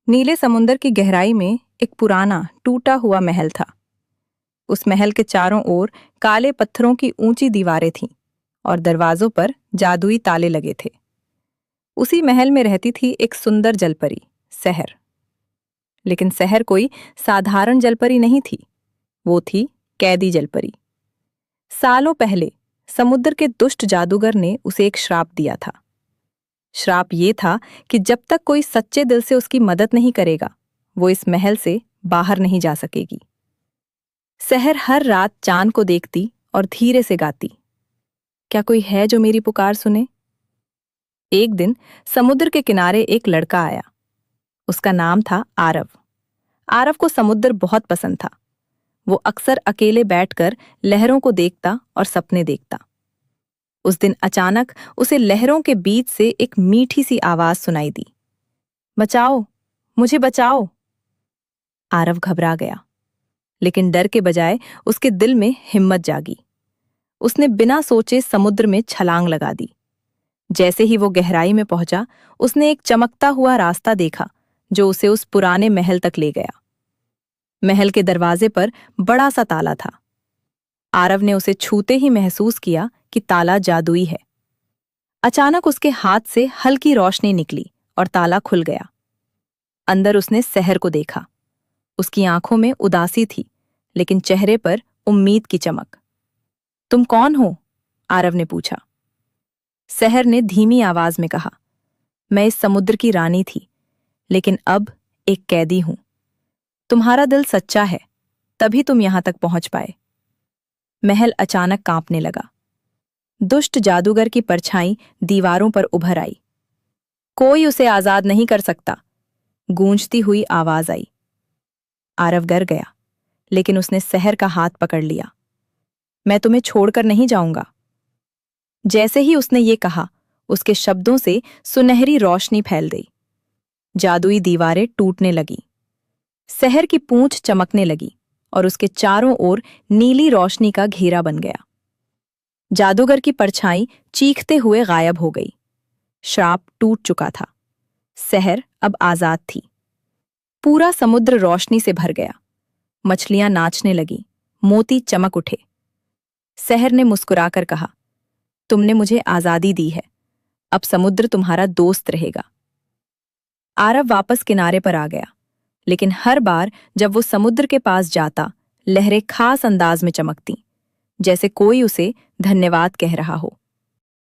नीले समुंदर की गहराई में एक पुराना टूटा हुआ महल था। उस महल के चारों ओर काले पत्थरों की ऊंची दीवारें थीं और दरवाजों पर जादुई ताले लगे थे। उसी महल में रहती थी एक सुंदर जलपरी, सहर। लेकिन सहर कोई साधारण जलपरी नहीं थी। वो थी कैदी जलपरी। सालों पहले समुद्र के दुष्ट जादूगर ने उसे एक श्राप दिया था। श्राप ये था कि जब तक कोई सच्चे दिल से उसकी मदद नहीं करेगा, वो इस महल से बाहर नहीं जा सकेगी। सहर हर रात चांद को देखती और धीरे से गाती, क्या कोई है जो मेरी पुकार सुने। एक दिन समुद्र के किनारे एक लड़का आया। उसका नाम था आरव। आरव को समुद्र बहुत पसंद था। वो अक्सर अकेले बैठकर लहरों को देखता और सपने देखता। उस दिन अचानक उसे लहरों के बीच से एक मीठी सी आवाज सुनाई दी, बचाओ, मुझे बचाओ। आरव घबरा गया, लेकिन डर के बजाय उसके दिल में हिम्मत जागी। उसने बिना सोचे समुद्र में छलांग लगा दी। जैसे ही वो गहराई में पहुंचा, उसने एक चमकता हुआ रास्ता देखा जो उसे उस पुराने महल तक ले गया। महल के दरवाजे पर बड़ा सा ताला था। आरव ने उसे छूते ही महसूस किया कि ताला जादुई है। अचानक उसके हाथ से हल्की रोशनी निकली और ताला खुल गया। अंदर उसने सहर को देखा। उसकी आंखों में उदासी थी, लेकिन चेहरे पर उम्मीद की चमक। तुम कौन हो? आरव ने पूछा। सहर ने धीमी आवाज में कहा, मैं इस समुद्र की रानी थी, लेकिन अब एक कैदी हूं। तुम्हारा दिल सच्चा है, तभी तुम यहां तक पहुंच पाए। महल अचानक कांपने लगा। दुष्ट जादूगर की परछाई दीवारों पर उभर आई। कोई उसे आजाद नहीं कर सकता, गूंजती हुई आवाज आई। आरव डर गया, लेकिन उसने सहर का हाथ पकड़ लिया। मैं तुम्हें छोड़कर नहीं जाऊंगा। जैसे ही उसने ये कहा, उसके शब्दों से सुनहरी रोशनी फैल गई। जादुई दीवारें टूटने लगी। सहर की पूंछ चमकने लगी और उसके चारों ओर नीली रोशनी का घेरा बन गया। जादूगर की परछाई चीखते हुए गायब हो गई। श्राप टूट चुका था। सहर अब आजाद थी। पूरा समुद्र रोशनी से भर गया। मछलियां नाचने लगी, मोती चमक उठे। सहर ने मुस्कुराकर कहा, तुमने मुझे आजादी दी है, अब समुद्र तुम्हारा दोस्त रहेगा। आरव वापस किनारे पर आ गया, लेकिन हर बार जब वो समुद्र के पास जाता, लहरें खास अंदाज में चमकती, जैसे कोई उसे धन्यवाद कह रहा हो।